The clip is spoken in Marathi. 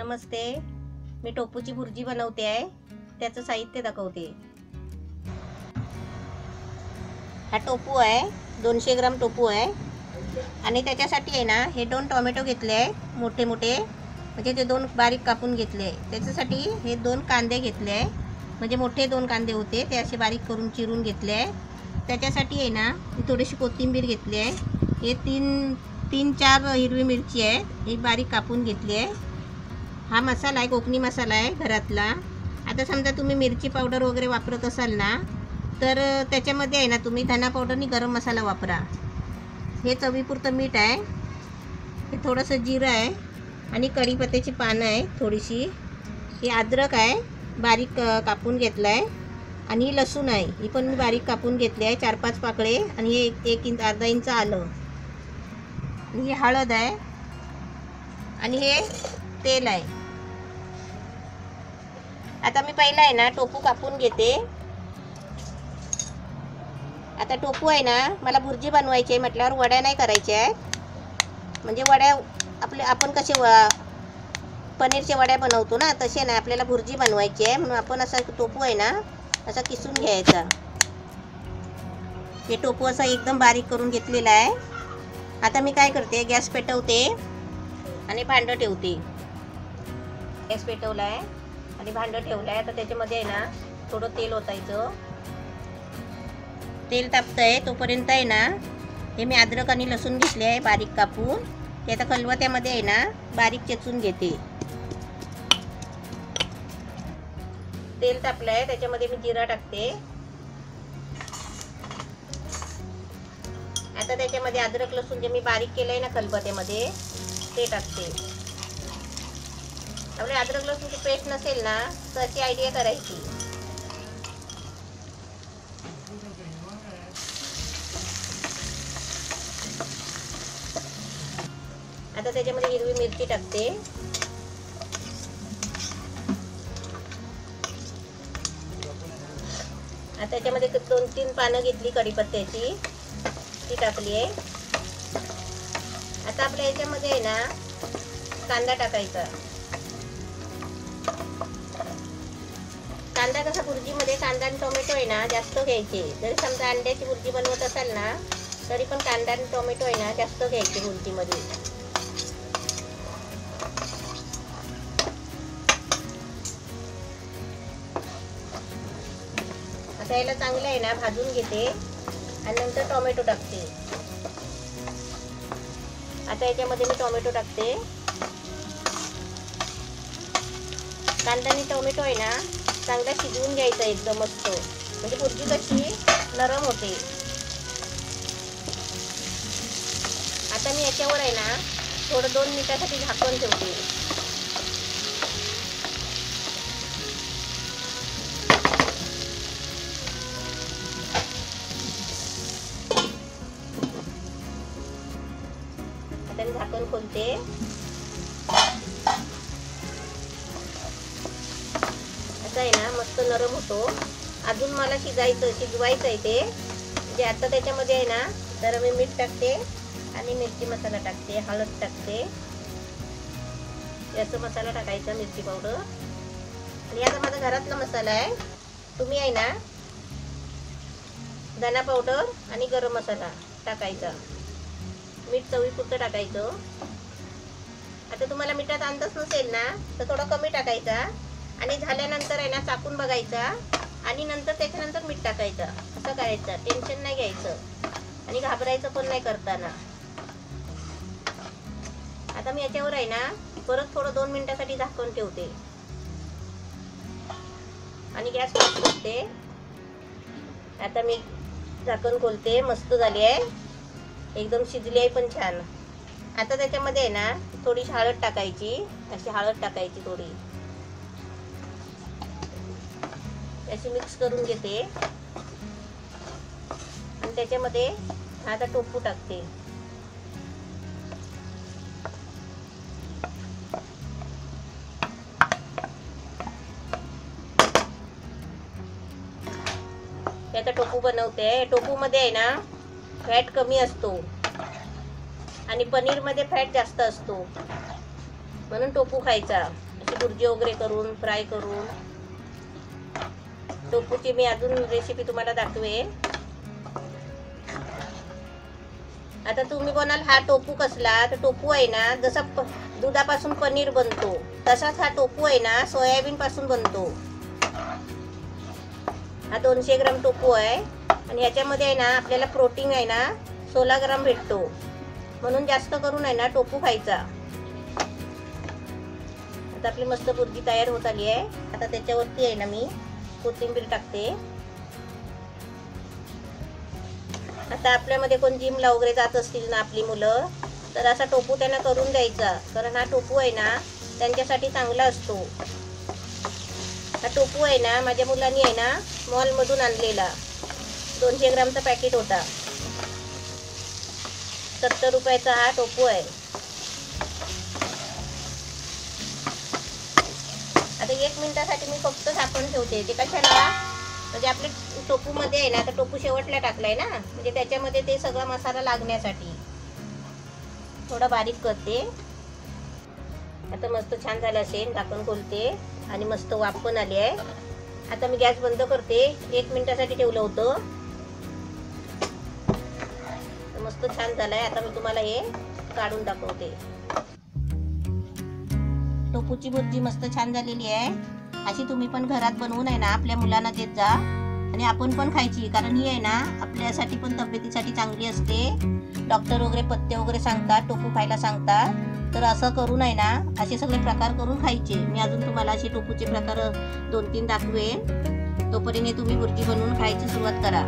नमस्ते, मी टोपूची भुर्जी बनवते आहे. त्याचं साहित्य दाखवते. हा टोपू आहे, 200 ग्राम टोपू आहे. आणि त्याच्यासाठी आहे ना, हे 2 टोमॅटो घेतले आहे मोठे मोठे, म्हणजे ते 2 बारीक कापून घेतले आहे. त्याच्यासाठी हे 2 कांदे घेतले आहे, म्हणजे मोठे 2 कांदे होते ते असे बारीक करून चिरून घेतले आहे. त्याच्यासाठी आहे ना, थोडीशी कोथिंबीर घेतली आहे. हे 3-4 हिरवी मिरची आहे, ही बारीक कापून घेतली आहे. हा मसाला आहे, कोकणी मसाला आहे घरातला. आता समजा तुम्ही मिरची पावडर वगैरे वापरत असाल ना, तर त्याच्यामध्ये आहे ना तुम्ही धना पावडर आणि गरम मसाला वापरा. हे चवीपुरतं मीठ आहे, हे थोडंसं जिरं आहे आणि कढीपत्त्याची पानं आहे थोडीशी. ही अद्रक आहे, बारीक कापून घेतला आहे. आणि ही लसूण आहे, ही पण मी बारीक कापून घेतली आहे, 4-5 पाकळे. आणि हे 1 इंच अर्धा इंच आलं. ही हळद आहे आणि हे तेल आहे. आता मी पहिला आहे ना टोपू कापून घेते. आता टोपू आहे ना, मला भुर्जी बनवायची आहे म्हटल्यावर वड्या नाही करायच्या आहेत. म्हणजे वड्या आपण कसे पनीरच्या वड्या बनवतो ना, तसे नाही, आपल्याला भुर्जी बनवायची आहे. म्हणून आपण असा टोपू आहे ना असा किसून घ्यायचा. हे टोपू असा एकदम बारीक करून घेतलेला आहे. आता मी काय करते, गॅस पेटवते आणि भांडं ठेवते. गॅस पेटवला आहे आणि भांडं ठेवलं आहे. आता त्याच्यामध्ये आहे ना थोडं तेल ओतायचं. तेल तापतं आहे तोपर्यंत आहे ना, हे मी अद्रक आणि लसूण घेतले आहे बारीक कापून. ते आता खलबत्त्यामध्ये आहे ना बारीक चेचून घेते. तेल तापलं आहे, त्याच्यामध्ये मी जिरा टाकते. आता त्याच्यामध्ये अद्रक लसूण जे मी बारीक केलं आहे ना खलबत्त्यामध्ये, ते टाकते. आपल्या अद्रक लसूणची पेस्ट नसेल ना तर अशी आयडिया करायची. आता त्याच्यामध्ये हिरवी मिरची टाकते. आता त्याच्यामध्ये 2-3 पानं घेतली कढीपत्त्याची, ती टाकली आहे. आता आपल्या याच्यामध्ये आहे ना कांदा टाकायचा. कांदा कसा भुर्जीमध्ये कांदा आणि टोमॅटो आहे ना जास्त घ्यायचे. जरी समजा अंड्याची भुर्जी बनवत असाल ना तरी पण कांदा आणि टोमॅटो आहे ना जास्त घ्यायचे भुर्जीमध्ये. आता याला चांगलं आहे ना भाजून घेते आणि नंतर टोमॅटो टाकते. आता याच्यामध्ये मी टोमॅटो टाकते. कांदा आणि टोमॅटो आहे ना चांगला शिजवून घ्यायचा एकदम मस्त, म्हणजे भुर्जी कशी नरम होते. आता मी याच्यावर आहे ना थोडं 2 मिनिटासाठी झाकण ठेवते. आता मी झाकण खोलते. आहे ना मस्त नरम होतो. अजून मला शिजवायचं आहे ते. म्हणजे आता त्याच्यामध्ये आहे ना तर मी मीठ टाकते आणि मिरची मसाला टाकते, हळद टाकते. याचा मसाला टाकायचा, मिरची पावडर. आणि आता माझा घरातला मसाला आहे. तुम्ही आहे ना धना पावडर आणि गरम मसाला टाकायचा. मीठ चवीपुरतं टाकायचं. आता तुम्हाला मिठाचा अंदाज नसेल ना तर थोडं कमी टाकायचा. आणि झाल्यानंतर आहे ना चाकून बघायचा आणि नंतर त्याच्यानंतर मीठ टाकायचं. असं करायचं, टेन्शन नाही घ्यायचं आणि घाबरायचं पण नाही करताना. आता मी याच्यावर आहे ना परत थोडं 2 मिनिटासाठी झाकून ठेवते आणि गॅस बंद करते. आता मी झाकण खोलते. मस्त झाली आहे, एकदम शिजली आहे पण छान. आता त्याच्यामध्ये आहे ना थोडीशी हळद टाकायची, अशी हळद टाकायची थोडी, अशी मिक्स करून घेते. आणि त्याच्यामध्ये आता टोपू टाकते. आता टोपू बनवते. टोपू मध्ये आहे ना फॅट कमी असतो आणि पनीर मध्ये फॅट जास्त असतो, म्हणून टोपू खायचा. अशी भुर्जी वगैरे करून फ्राय करून. टोफूची मी अजून रेसिपी तुम्हाला दाखवेन. आता तुम्ही बोलाल हा टोफू कसला, तर टोफू आहे ना जसा दुधापासून पनीर बनतो तसाच हा टोफू आहे ना सोयाबीन पासून बनतो. हा 200 ग्राम टोफू आहे आणि ह्याच्यामध्ये आहे ना आपल्याला प्रोटीन आहे ना 16 ग्राम भेटतो. म्हणून जास्त करून आहे ना टोफू खायचा. आता आपली मस्त भुर्जी तयार होत आली आहे. आता त्याच्यावरती आहे ना मी कोथिंबीर टाकते. आता आपल्यामध्ये कोण जिमला वगैरे जात असतील ना आपली मुलं, तर असा टोफू त्यांना करून द्यायचा, कारण हा टोफू आहे ना त्यांच्यासाठी चांगला असतो. हा टोफू आहे ना माझ्या मुलांनी आहे ना मॉलमधून आणलेला 200 ग्रामचा पॅकेट होता. 70 रुपयाचा हा टोफू आहे. आता 1 मिनिटासाठी मी फक्त झाकून ठेवते. ते कशाला, म्हणजे आपल्या टोफूमध्ये आहे ना, तर टोफू शेवटला टाकलाय ना, म्हणजे त्याच्यामध्ये ते सगळा मसाला लागण्यासाठी थोडा बारीक करते. आता मस्त छान झालं असेल. झाकण खोलते आणि मस्त वाफ पण आली आहे. आता मी गॅस बंद करते. 1 मिनिटासाठी ठेवलं होतं. मस्त छान झालंय. आता मी तुम्हाला हे काढून दाखवते. टोफूची भुर्जी मस्त छान झालेली आहे. अशी तुम्ही पण घरात बनवून आहे ना आपल्या मुलांना देत जा आणि आपण पण खायची, कारण ही आहे ना आपल्यासाठी पण तब्येतीसाठी चांगली असते. डॉक्टर वगैरे पथ्य वगैरे सांगतात, टोफू खायला सांगतात. तर असं करून आहे ना असे सगळे प्रकार करून खायचे. मी अजून तुम्हाला असे टोफूचे प्रकार 2-3 दाखवेन. तोपर्यंत तुम्ही भुर्जी बनवून खायची सुरुवात करा.